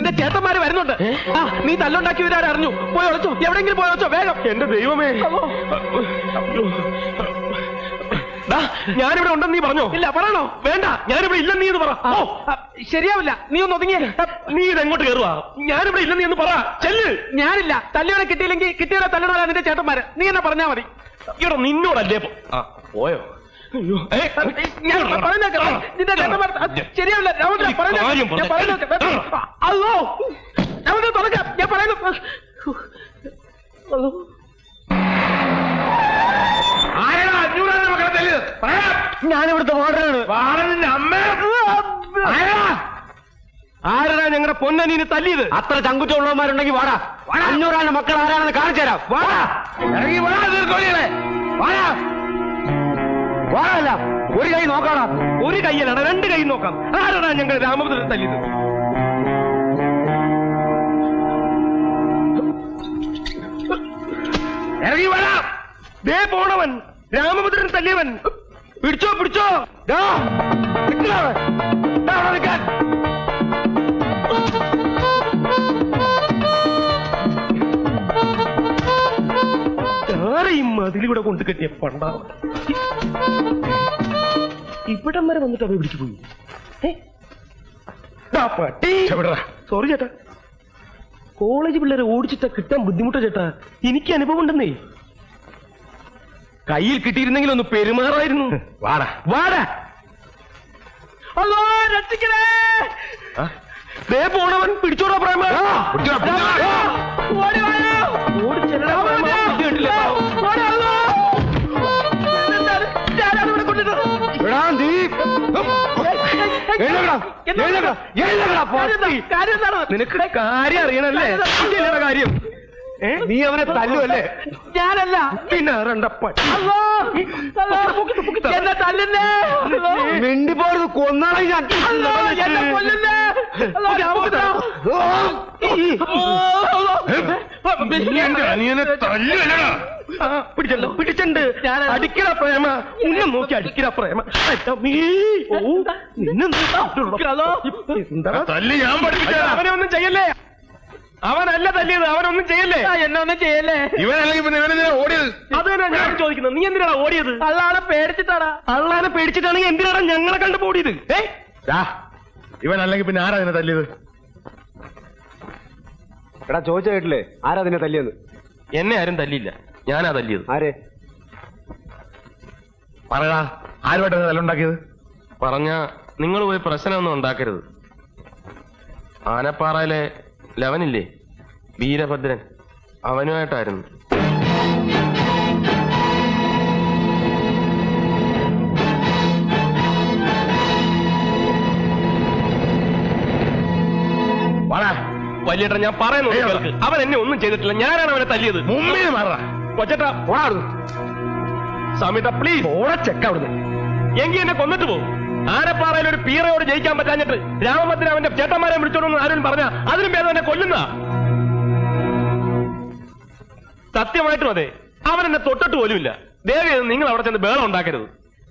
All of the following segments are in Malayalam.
നിന്റെ ചേട്ടന്മാര് വരുന്നുണ്ട്. നീ തല്ലുണ്ടാക്കിയവരറിഞ്ഞു. പോയി ഒളിച്ചോ, എവിടെയെങ്കിലും പോയി ഒളിച്ചോ വേഗം. എന്റെ ദൈവമേ, ഞാനിവിടെ ഉണ്ടെന്ന് നീ പറഞ്ഞോ? ഇല്ല. പറയണോ? വേണ്ട, ഞാനിവിടെ ഇല്ലെന്ന് നീ എന്ന് പറ. ശരിയാവില്ല, നീ ഒന്ന് ഒതുങ്ങിയ. നീ ഇതെങ്ങോട്ട് കയറുവാ? ഞാനിവിടെ ഇല്ലെന്ന് നീ എന്ന് പറ. ചെല്ല്. ഞാനില്ല. തല്ലിയോടെ കിട്ടിയില്ലെങ്കിൽ കിട്ടിയോടെ തല്ലണോരാ നിന്റെ ചേട്ടന്മാര്. നീ എന്നെ പറഞ്ഞാ മതി. ഇവിടെ നിന്നോടല്ലേ പോയോ? നിന്റെ ചേട്ടന്മാർ ശരിയാവില്ല. അല്ലോ, ഞാൻ തുറക്കാം. ഞാൻ പറയുന്നു. ഞാനിവിടുത്തെ വാർഡനാണ്. ആരാ ഞങ്ങളുടെ പൊന്നനീന് തല്ലിയത്? അത്ര ചങ്കുറ്റുള്ളവന്മാരുണ്ടെങ്കിൽ വാടാ. 500 മക്കൾ ആരാണെന്ന് കാണിച്ചു തരാം. വാടാ, ഇറങ്ങി വാടാ. തീർക്കോളികളെ വാടാ. വാടല്ല, ഒരു കൈ നോക്കണം. ഒരു കൈയലാണ്, 2 കൈ നോക്കാം. ആരാണ് ഞങ്ങൾ രാമഭദ്രൻ തല്ലിയത്? ഇറങ്ങി വാടാ. ദേ പോണവൻ, രാമഭദ്രൻ തല്ലിയവൻ. പിടിച്ചോ പിടിച്ചോ. ആരെയും മതിലൂടെ കൊണ്ട് കെട്ടിയ പണ്ടാവ ഇവിടം വരെ വന്നിട്ട് അവ പിടിച്ചു പോയി. സോറി ചേട്ടാ, കോളേജ് പിള്ളേരെ ഓടിച്ചിട്ടാ കിട്ടാൻ ബുദ്ധിമുട്ടാ ചേട്ടാ. എനിക്ക് അനുഭവം ഉണ്ടെന്നേ. കയ്യിൽ കിട്ടിയിരുന്നെങ്കിൽ ഒന്ന് പെരുമാറായിരുന്നു. വാടാ വാടാ. അല്ലോ, രക്ഷിക്കണേ. ദേ പോണവൻ. പിടിച്ചോടാ പ്രേമ. നിനക്ക് കാര്യം അറിയണല്ലേ? കാര്യം നീ അവനെ തല്ലുവല്ലേ? ഞാനല്ല, പിന്നെ രണ്ടപ്പട്ടി. എന്നെ തല്ലുന്നേ. മിണ്ടിപ്പോയത് കൊന്നാളെ ഞാൻ. പിടിച്ചല്ലോ, പിടിച്ചിട്ടുണ്ട്. അടിക്കട പ്രേമ, ഉന്നം നോക്കി അടിക്കട പ്രേമ. അവനെ ഒന്നും ചെയ്യല്ലേ. അവനല്ല തല്ലിയത്, അവനൊന്നും ചെയ്യല്ലേ. എന്നെ ഒന്നും ചെയ്യല്ലേ. ഇവനല്ലെങ്കിൽ പിന്നെ ഇവനെന്തിനാ ഓടിയത്? അത് തന്നെ ഞാൻ ചോദിക്കുന്നത്. നീ എന്തിനാണ് ഓടിയത്? അള്ളാനെ പേടിച്ചിട്ടാടാ. അള്ളാനെ പേടിച്ചിട്ടാണെങ്കിൽ എന്തിനാണ് ഞങ്ങളെ കണ്ടു ഓടിയത്? ഇവനല്ലെങ്കിൽ പിന്നെ ആരാ നിന്നെ തല്ലിയത്? എടാ, ചോദിച്ച കേട്ടില്ലേ ആരാ നിന്നെ തല്ലിയത്? എന്നെ ആരും തല്ലിയില്ല, ഞാനാ തല്ലിയത്. ആരെ? പറയടാ, ആരുമായിട്ടാണ് തല്ലുണ്ടാക്കിയത്? പറഞ്ഞ നിങ്ങൾ പോയി പ്രശ്നമൊന്നും ഉണ്ടാക്കരുത്. ആനപ്പാറയിലെ ലവനില്ലേ, വീരഭദ്രൻ, അവനുമായിട്ടായിരുന്നു. വലിയേട്ടൻ, ഞാൻ പറയുന്നു കേൾക്ക്. അവൻ എന്നെ ഒന്നും ചെയ്തിട്ടില്ല, ഞാനാണ് അവനെ തല്ലിയത്. മുമ്പിൽ മാറാ കൊച്ചേട്ടാ. സമീത പ്ലീസ് ഓടച്ചെക്ക അവിടുന്ന്. എങ്കിൽ എന്നെ കൊന്നിട്ട് പോകും. ആനപ്പാറയിൽ ഒരു പീറയോട് ജയിക്കാൻ പറ്റാഞ്ഞിട്ട് രാമഭദ്രൻ അവന്റെ ചേട്ടന്മാരെ വിളിച്ചോണ്ടെന്ന് ആരും പറഞ്ഞ അതിനും ഭേദം എന്നെ കൊല്ലുന്ന. സത്യമായിട്ടും അതെ, അവൻ എന്നെ തൊട്ടിട്ട് പോലുമില്ല. ദേവി, നിങ്ങൾ അവിടെ ചെന്ന് ബേളം ഉണ്ടാക്കരുത്.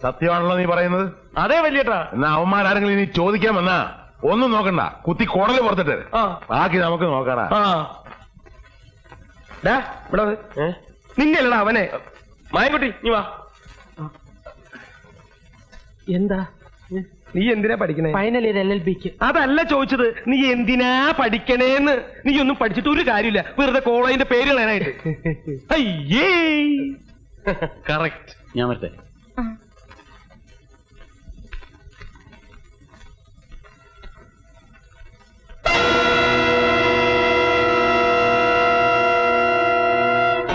സത്യമാണല്ലോ നീ പറയുന്നത്? അതേ വലിയേട്ടാ. എന്നാ അവന്മാരാരെങ്കിലും ഇനി ചോദിക്കാൻ വന്നാ ഒന്നും നോക്കണ്ട, കുത്തി കുടല് പുറത്തിട്ട് ബാക്കി നമുക്ക് നോക്കാറാ. നിന്നെ അല്ലടാ അവനെ. മായൻകുട്ടി, നീ വാ. എന്താ നീ എന്തിനാ പഠിക്കണേ? ഫൈനൽ ഇയർ LLBക്ക്. അതല്ല ചോദിച്ചത്, നീ എന്തിനാ പഠിക്കണേന്ന്. നീ ഒന്നും പഠിച്ചിട്ട് ഒരു കാര്യമില്ല, വെറുതെ കോളേജിന്റെ പേര് കളയാനായിട്ട്. അയ്യേ, കറക്റ്റ്. ഞാൻ വരട്ടെ.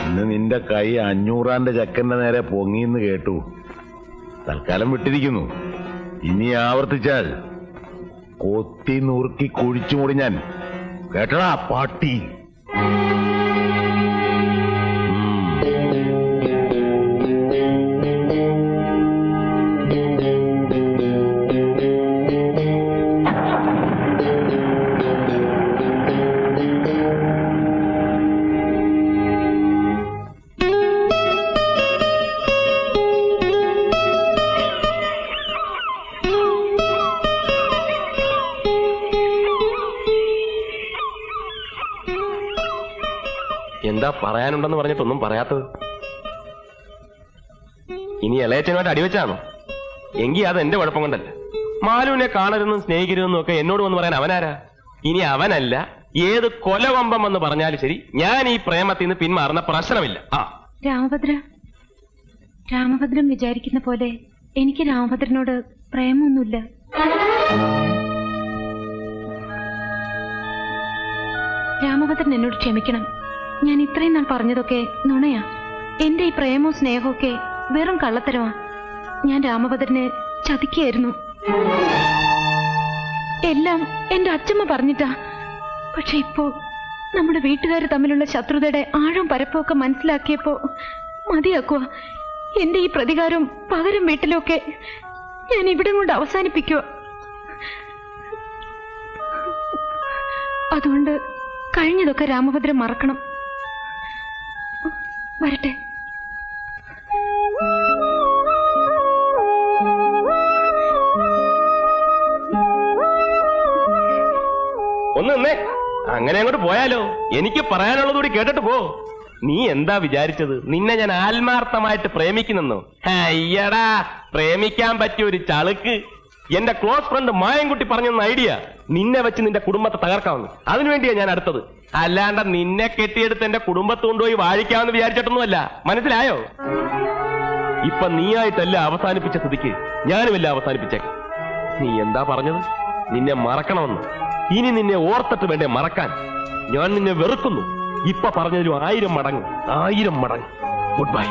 ഇന്ന് നിന്റെ കൈ 500 ചക്കന്റെ നേരെ പൊങ്ങിന്ന് കേട്ടു. തൽക്കാലം വിട്ടിരിക്കുന്നു. ഇനി ആവർത്തിച്ചാൽ കൊത്തി നുറുക്കി കുഴിച്ചുമൂടി ഞാൻ. കേട്ടടാ പാട്ടി. എന്താ പറയാനുണ്ടെന്ന് പറഞ്ഞിട്ടൊന്നും പറയാത്തത്? ഇനി ഇളയച്ചനുമായിട്ട് അടിവെച്ചാണോ? എങ്കിൽ അത് എന്റെ കുഴപ്പം കൊണ്ടല്ല. മാലുവിനെ കാണരുതെന്നും സ്നേഹിക്കരുതെന്നും ഒക്കെ എന്നോട് വന്ന് പറയാൻ അവനാരാ? ഇനി അവനല്ല, ഏത് കൊലവമ്പം എന്ന് പറഞ്ഞാലും ശരി, ഞാൻ ഈ പ്രേമത്തിൽ നിന്ന് പിന്മാറുന്ന പ്രശ്നമില്ല. രാമഭദ്രൻ വിചാരിക്കുന്ന പോലെ എനിക്ക് രാമഭദ്രനോട് പ്രേമൊന്നുമില്ല. രാമഭദ്രൻ എന്നോട് ക്ഷമിക്കണം. ഞാൻ ഇത്രയും നാൾ പറഞ്ഞതൊക്കെ നുണയാ. എന്റെ ഈ പ്രേമവും സ്നേഹവും ഒക്കെ വെറും കള്ളത്തരമാ. ഞാൻ രാമഭദ്രനെ ചതിക്കുകയായിരുന്നു. എല്ലാം എന്റെ അച്ഛമ്മ പറഞ്ഞിട്ടാ. പക്ഷെ ഇപ്പോ നമ്മുടെ വീട്ടുകാർ തമ്മിലുള്ള ശത്രുതയുടെ ആഴം പരപ്പൊക്കെ മനസ്സിലാക്കിയപ്പോ മതിയാക്കുക. എന്റെ ഈ പ്രതികാരവും പകരം വീട്ടിലൊക്കെ ഞാൻ ഇവിടെ കൊണ്ട് അവസാനിപ്പിക്കുക. അതുകൊണ്ട് കഴിഞ്ഞതൊക്കെ രാമഭദ്രൻ മറക്കണം. വരട്ടെ. ഒന്ന് നിന്നേ. അങ്ങനെ അങ്ങോട്ട് പോയാലോ? എനിക്ക് പറയാനുള്ളത് കൂടി കേട്ടിട്ട് പോ. നീ എന്താ വിചാരിച്ചത്? നിന്നെ ഞാൻ ആത്മാർത്ഥമായിട്ട് പ്രേമിക്കുന്നെന്നോ? അയ്യടാ, പ്രേമിക്കാൻ പറ്റിയ ഒരു ചളുക്ക് എന്റെ ക്ലോസ് ഫ്രണ്ട് മായൻകുട്ടി പറഞ്ഞെന്ന ഐഡിയ. നിന്നെ വെച്ച് നിന്റെ കുടുംബത്തെ തകർക്കാവുന്നു. അതിനുവേണ്ടിയാ ഞാൻ അടുത്തത്. അല്ലാണ്ട് നിന്നെ കെട്ടിയെടുത്ത് എന്റെ കുടുംബത്ത് കൊണ്ടുപോയി വാഴിക്കാമെന്ന് വിചാരിച്ചിട്ടൊന്നുമല്ല. മനസ്സിലായോ? ഇപ്പൊ നീയായിട്ടല്ല അവസാനിപ്പിച്ച സ്ഥിതിക്ക് ഞാനുമല്ല അവസാനിപ്പിച്ചേക്കാം. നീ എന്താ പറഞ്ഞത്? നിന്നെ മറക്കണമെന്ന്. ഇനി നിന്നെ ഓർത്തിട്ട് വേണ്ടേ മറക്കാൻ? ഞാൻ നിന്നെ വെറുക്കുന്നു. ഇപ്പൊ പറഞ്ഞതിലും 1000 മടങ്ങ്, 1000 മടങ്ങ്. Good bye.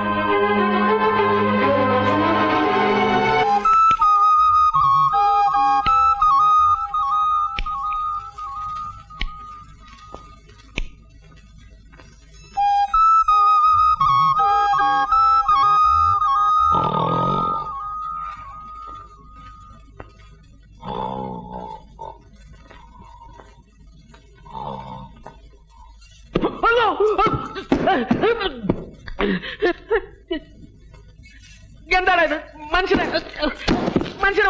എന്താണ് ഇത്? മനുഷ്യനെ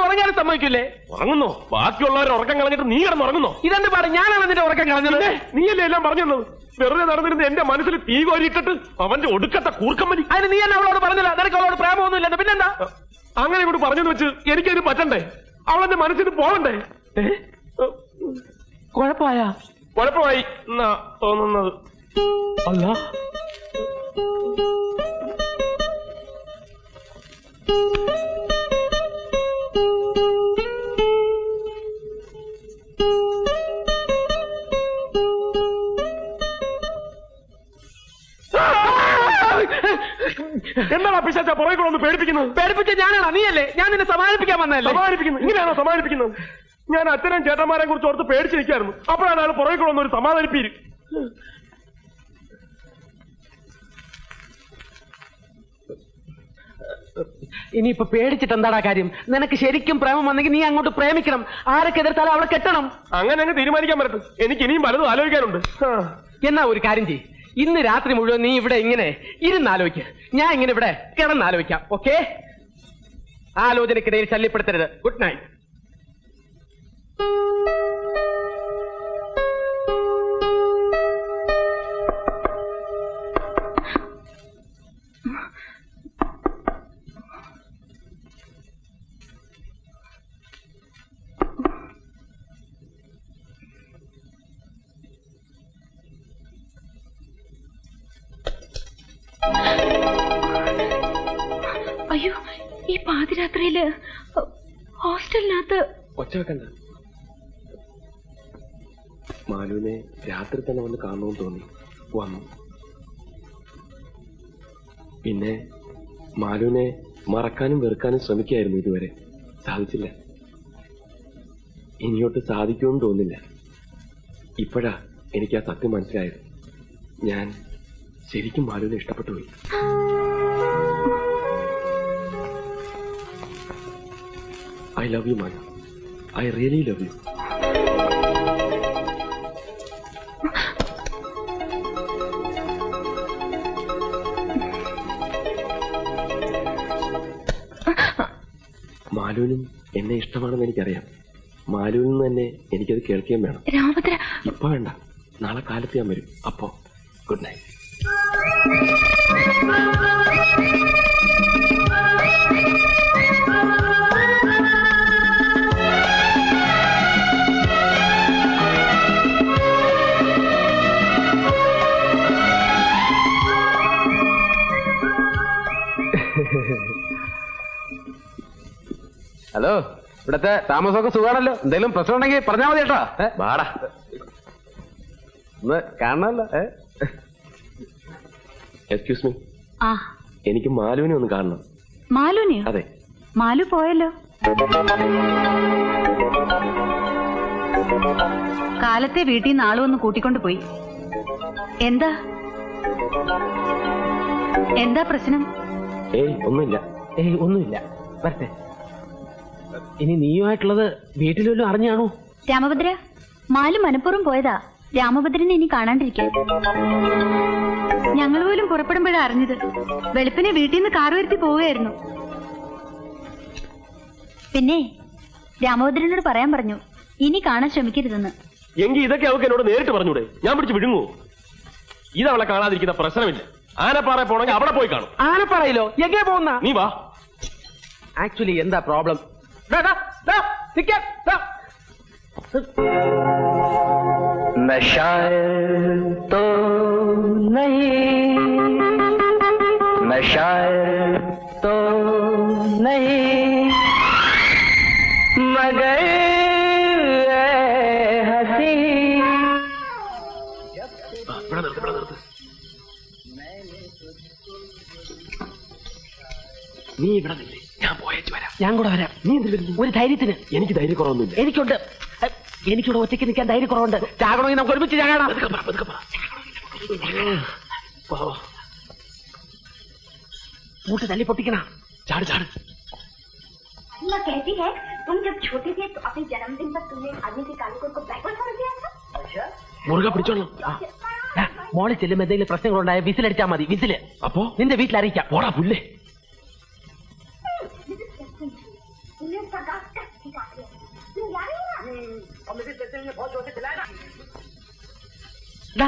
ഉറങ്ങാൻ സമ്മതിക്കില്ലേ? ഉറങ്ങുന്നോ? ബാക്കിയുള്ളവരെ ഉറക്കം കളഞ്ഞിട്ട് നീ കിടന്ന് ഉറങ്ങുന്നോ? ഇതെന്ത് പാട്? ഞാനാണ് നിന്റെ ഉറക്കം കളഞ്ഞത്. നീയല്ലേ എല്ലാം പറഞ്ഞത്? വെറുതെ നടന്നിരുന്ന എന്റെ മനസ്സിൽ തീ കോരിയിട്ടിട്ട് അവന്റെ ഒടുക്കത്തെ കൂർക്കമ്മലി. അതിന് നീ എന്നെ അവളോട് പറഞ്ഞില്ല. നിനക്ക് അവളോട് പ്രേമമൊന്നുമില്ലെന്ന്. പിന്നെന്താ? അങ്ങനെ ഇവിടെ പറഞ്ഞെന്ന് വെച്ച് എനിക്കതിന് പറ്റണ്ടേ? അവളെന്റെ മനസ്സിന് പോകണ്ടേ? കുഴപ്പമായി എന്നാ തോന്നുന്നത്. അല്ല, എന്താടാ പിശാചാ പുറകെ കൂടെ ഒന്ന് പേടിപ്പിക്കുന്നത്? പേടിപ്പിച്ച ഞാനാണോ? നീയല്ലേ? ഞാൻ നിന്നെ സമാധാനിപ്പിക്കാൻ വന്നതല്ലേ? സമാധാനിപ്പിക്കുന്നു? ഇങ്ങനെയാണോ സമാധാനിപ്പിക്കുന്നത്? ഞാൻ അച്ഛനും ചേട്ടന്മാരെ കുറിച്ച് ഓർത്ത് പേടിച്ചിരിക്കായിരുന്നു. അപ്പോഴാണ് ആൾ പുറകെ കൂടെ ഒരു സമാധാനിപ്പീര്. ഇനിയിപ്പൊ പേടിച്ചിട്ട് എന്താടാ കാര്യം? നിനക്ക് ശരിക്കും പ്രേമം വന്നെങ്കിൽ നീ അങ്ങോട്ട് പ്രേമിക്കണം. ആരൊക്കെ എതിർത്താലും അവളെ കെട്ടണം. അങ്ങനെ അങ്ങ് തീരുമാനിക്കാൻ പറ്റും. എനിക്ക് ഇനിയും പലതും ആലോചിക്കാനുണ്ട്. എന്നാ ഒരു കാര്യം ചെയ്യ്. ഇന്ന് രാത്രി മുഴുവൻ നീ ഇവിടെ ഇങ്ങനെ ഇരുന്നാലോചിക്ക. ഞാൻ ഇങ്ങനെ ഇവിടെ കിടന്നാലോചിക്കാം. ഓക്കെ? ആലോചനക്കിടയിൽ ശല്യപ്പെടുത്തരുത്. Good night. അയ്യോ, ഈ പാതിരാത്രിയില് ഹോസ്റ്റലിനകത്ത് ഒച്ച വെക്കണ്ട. മാലുവിനെ രാത്രി തന്നെ വന്ന് കാണണമെന്ന് തോന്നി. വന്നു. പിന്നെ മാലുവിനെ മറക്കാനും വെറുക്കാനും ശ്രമിക്കായിരുന്നു. ഇതുവരെ സാധിച്ചില്ല. ഇനിയോട്ട് സാധിക്കുമെന്ന് തോന്നില്ല. ഇപ്പോഴാ എനിക്ക് ആ സത്യം മനസ്സിലായത്. ഞാൻ ശരിക്കും മാലുവിനെ ഇഷ്ടപ്പെട്ടു പോയി. I love you, Manu. I really love you. മാലുവിനും എന്നെ ഇഷ്ടമാണെന്ന് എനിക്കറിയാം. മാലുവിൽ നിന്ന് തന്നെ എനിക്കത് കേൾക്കുകയും വേണം. രാമഭദ്ര, ഇപ്പൊ വേണ്ട. നാളെ കാലത്ത് ഞാൻ വരും. അപ്പോ ഗുഡ് നൈറ്റ്. ഹലോ, ഇവിടത്തെ താമസമൊക്കെ സുഖമാണല്ലോ? എന്തെങ്കിലും പ്രശ്നം ഉണ്ടെങ്കിൽ പറഞ്ഞാൽ മതി കേട്ടോ. വാടാ, ഒന്ന് കാണണമല്ലോ. എക്സ്ക്യൂസ് മീ, ആ എനിക്ക് മാലുവിനെ ഒന്ന് കാണണം. മാലുനെയോ? അതെ. മാലു പോയല്ലോ. കാലത്തെ വീട്ടിൽ നിന്ന് ആള് വന്ന് കൂട്ടിക്കൊണ്ട് പോയി. എന്താ എന്താ പ്രശ്നം? ഏയ് ഒന്നുമില്ല. ഒന്നുമില്ല, വരട്ടെ. ഇനി നീയുമായിട്ടുള്ളത് വീട്ടിലും അറിഞ്ഞാണോ? രാമഭദ്ര, മാലു മനഃപൂർവ്വം പോയതാ രാമഭദ്രനെ ഇനി കാണാണ്ടിരിക്കാൻ. ഞങ്ങൾ പോലും പുറപ്പെടുമ്പോഴാ അറിഞ്ഞത്. വെളുപ്പിനെ വീട്ടിൽ നിന്ന് കാർ വരുത്തി പോവുകയായിരുന്നു. പിന്നെ രാമഭദ്രനോട് പറയാൻ പറഞ്ഞു ഇനി കാണാൻ ശ്രമിക്കരുതെന്ന്. എങ്കിൽ ഇതൊക്കെ അവൾക്ക് എന്നോട് നേരിട്ട് പറഞ്ഞൂടെ? ഞാൻ പിടിച്ച് വിഴുങ്ങൂ. ഇതവളെ കാണാതിരിക്കുന്ന പ്രശ്നമില്ല. ആനപ്പാറ പോണെങ്കിൽ അവിടെ പോയി കാണും. ആനപ്പാറയിലോ? എങ്ങനെ പോകുന്ന? നീ വാ. ആക്ച്വലി എന്താ പ്രോബ്ലം? नशा तो नहीं, नशा तो नहीं, मगर हंसी. നീ ഇവിടെ നില്ലേ, ഞാൻ പോയേച്ചു വരാം. ഞാൻ കൂടെ വരാം. നീ എന്തിനു വരുന്നു? ഒരു ധൈര്യത്തിന്. എനിക്ക് ധൈര്യക്കുറവൊന്നുമില്ല. എനിക്കുണ്ട്. എനിക്കിവിടെ ഒറ്റയ്ക്ക് നിൽക്കാൻ ധൈര്യക്കുറവുണ്ട്. ചാകണമെങ്കിൽ നമുക്ക് ഒരുമിച്ച് ചാകണം. കൂട്ട് തല്ലി പൊട്ടിക്കണ. ചാട് ചാട്. मैं कहती है तुम जब छोटे थे तो अपने जन्मदिन पर तुमने आदमी के कालीकोट को बैकवर्ड समझ लिया था. മുറുകെ പിടിച്ചോളാം. മോളിൽ ചെല്ലുമ്പോ എന്തെങ്കിലും പ്രശ്നങ്ങളുണ്ടായ വിസിലടിച്ചാ മതി. വിസില് അപ്പോ നിന്റെ വീട്ടിൽ അറിയിക്കാം. പോടാ പുല്ലേ.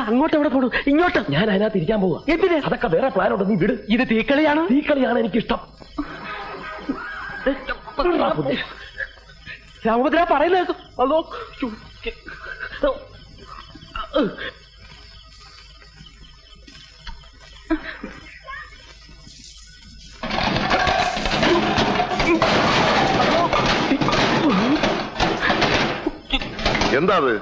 അങ്ങോട്ട് എവിടെ പോണു? ഇങ്ങോട്ട്. ഞാൻ അതിനകത്ത് ഇരിക്കാൻ പോവാ. എന്തിന്? അതൊക്കെ വേറെ പ്ലാൻ ഉണ്ട്. നീ വിട്. ഇത് തീക്കളിയാണ്. തീക്കളിയാണ് എനിക്കിഷ്ടം. രാമഭദ്ര പറയുന്നത്. അതോ എന്താ അത്?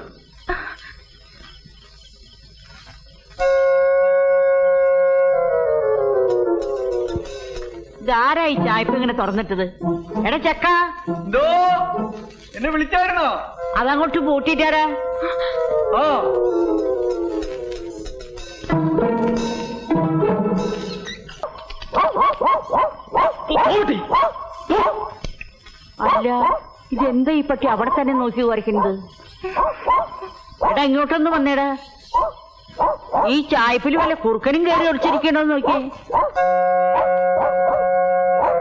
ഇതാരായി ചായപ്പ് ഇങ്ങനെ തുറന്നിട്ടത്? എടാ ചക്ക, എന്നെ വിളിച്ചായിരുന്നോ? അതങ്ങോട്ട് പൂട്ടിട്ടാരാ? ഓ, അല്ല, ഇതെന്താ ഈ പട്ടി അവിടെ തന്നെ നോക്കി കുറയ്ക്കുന്നത്? എടാ ഇങ്ങോട്ടൊന്ന് വന്നേടാ. ഈ ചായപ്പിൽ വല്ല കുറുക്കനും കയറി ഒളിച്ചിരിക്കണോ നോക്കിയേ.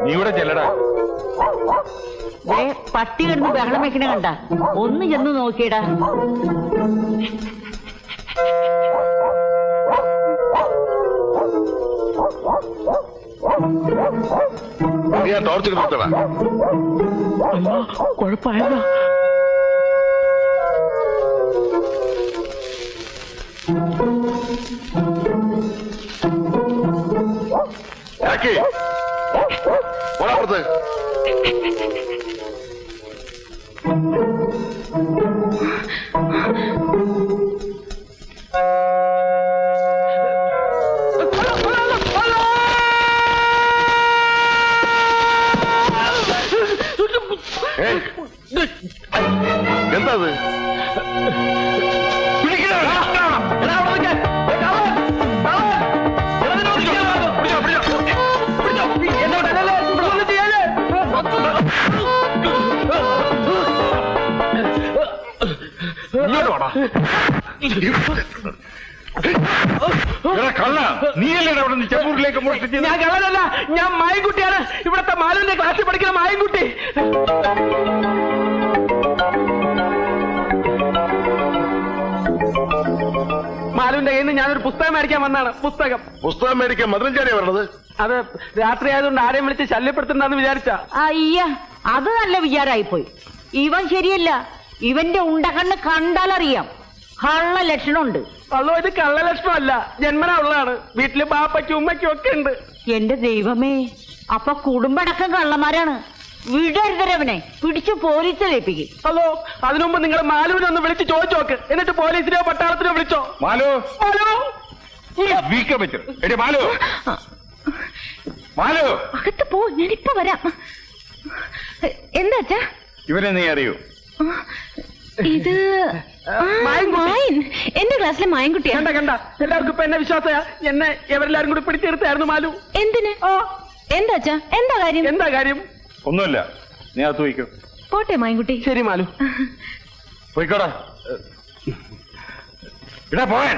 നീ ഇവിടെ ചെല്ലടാ. പട്ടി കിടന്ന് ബഹളം വെക്കണ കണ്ട? ഒന്ന് ചെന്ന് നോക്കിയടാ. നീ ആ ടോർച്ച് നിർത്തടാ. കുഴപ്പമായല്ലോ. പോടാപ്പുറത്ത്. എന്താ അത്? കള്ള, നീയല്ലേ അവിടെ നിന്ന് ചെമ്പൂരിലേക്ക് മോഷ്ടിച്ചത്? ഞാൻ കള്ളനല്ല, ഞാൻ മായൻകുട്ടിയാണ്. ഇവിടത്തെ മാലുവിന്റെ ക്ലാസ്സിൽ പഠിക്കുന്ന മായൻകുട്ടി. മാലുവിന്റെ കയ്യിൽ നിന്ന് ഞാനൊരു പുസ്തകം മേടിക്കാൻ വന്നാണ്. പുസ്തകം മേടിക്കാൻ മധുരം ചാടിയാ പറഞ്ഞത്. അത് രാത്രി ആയതുകൊണ്ട് ആരെയും വിളിച്ച് ശല്യപ്പെടുത്തണ്ടെന്ന് വിചാരിച്ച. അയ്യ അത് നല്ല വിചാരായിപ്പോയി. ഇവൻ ശരിയല്ല. ഇവന്റെ ഉണ്ടകണ്ണ് കണ്ടാലറിയാം കള്ള ലക്ഷണമുണ്ട്. അല്ലോ ഇത് കള്ളലക്ഷണമല്ല, ജന്മനാ ഉള്ളതാണ്. വീട്ടില് ബാപ്പയ്ക്കും ഉമ്മയ്ക്കും ഒക്കെ ഉണ്ട്. എന്റെ ദൈവമേ, അപ്പൊ കുടുംബടക്കം കള്ളന്മാരാണ്. വിടരുതരവനെ പിടിച്ചു പോലീസിലേപ്പിക്കും. അല്ലോ അതിനുമുമ്പ് നിങ്ങൾ മാലുവിനെ ഒന്ന് വിളിച്ച് ചോദിച്ചു നോക്ക്. എന്നിട്ട് പോലീസിനെയോ പട്ടാളത്തിനോ വിളിച്ചോ. മാലു മാലു വീക്കാൻ പറ്റും. എടി മാലു, മാലു അകത്ത് പോ, ഞാനിപ്പോ വരാം. എന്താ അച്ഛാ? ഇവരെ നീ അറിയൂ? ഇത് മായൻ. എന്റെ ക്ലാസ്സിലെ മായൻകുട്ടിയാ. കണ്ട കണ്ട എല്ലാവർക്കും ഇപ്പൊ എന്നെ വിശ്വാസയാ. എന്നെ എവരെല്ലാരും കൂടി പിടിച്ചെടുത്തായിരുന്നു മാലു. എന്തിന്? എന്താ അച്ഛാ? എന്താ കാര്യം? എന്താ കാര്യം? ഒന്നുമില്ല, നീ അകത്ത് പോയിക്കോ. പോട്ടെ മായൻകുട്ടി. ശരി മാലു. പോയിക്കോടാ. ഇടാ പോയാൻ.